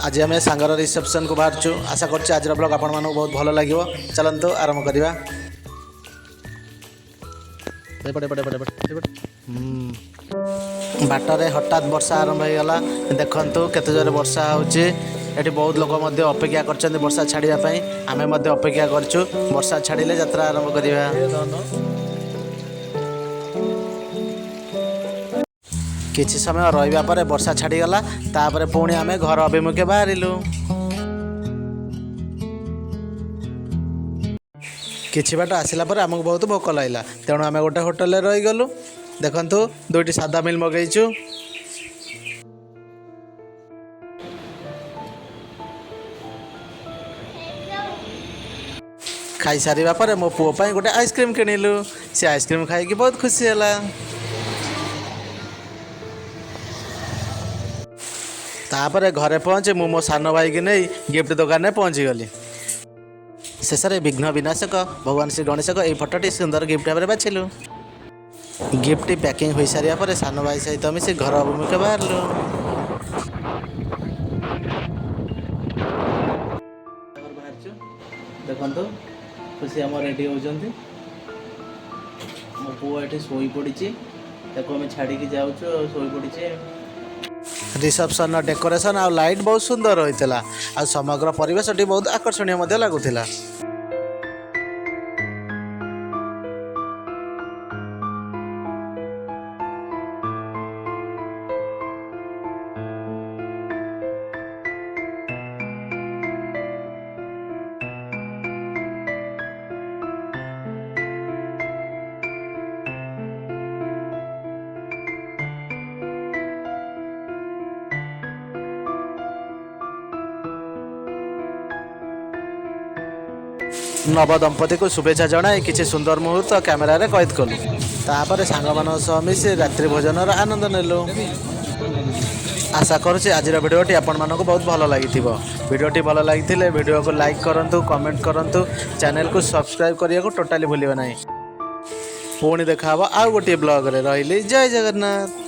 आज आम सांगर रिसेप्शन को बाहर आशा कर आज ब्लॉग आपण मानक बहुत भल लगे। चलते आरंभ करवा। बाटर हठात वर्षा आरंभ हो गला। देखु केते जोरे वर्षा होची। एटी बहुत लोक अपेक्षा कर वर्षा छाड़ापी आम अपेक्षा करछु। वर्षा छाड़िले यात्रा आरंभ करवा। किछि समय रहिबा परे वर्षा छाड़ीगला। तापर पुणी आम घर अभिमुखे बाहरिलु। किछि बाट आसिला पर आमको बहुत भोक लागला। तेणु आम गोटे होटेल रहीगलु। देखंतु दुईटी सादा मिल मगैचु। खाई सारिबा पर मो पुओ पाई गोटे आइसक्रीम किनिलु। से आइसक्रीम खाई बहुत खुशी होला। तापर घरे पहुँचे मु मो सान भाई की नहीं गिफ्ट दुकान में पहुँची गली। शेष में विघ्न विनाशक भगवान श्री गणेशक यही फटोटी सुंदर गिफ्ट भाव में बाछिलु। गिफ्ट पैकिंग हो सारा पर सान भाई सहित मिसी घर अभिमुखे बाहरलु। देखो खुशी आम रेडी होती। मो पुओ ये शोई पड़ी आम छाड़ी जाऊँ शोई पड़ी। रिसेप्शन डेकोरेशन आ लाइट बहुत सुंदर होता। आ समग्र परिवेश बहुत आकर्षणीय लगुला। नव दंपति को शुभेच्छा जनाई किसी सुंदर मुहूर्त कैमेरा रे कैद कलु। तापर सांग मान सह मिसी रात्रि भोजन आनंद नेलु। आशा करुँच आज भिडियोटी आपण मानक बहुत भल लगी। भिडियोटी भल लगी भिडियो को लाइक करूँ, कमेंट करूँ, चैनल को सब्सक्राइब करने को टोटाली भूलिए ना। पुणी देखा आउ गोटे ब्लॉग रे। रही जय जगन्नाथ।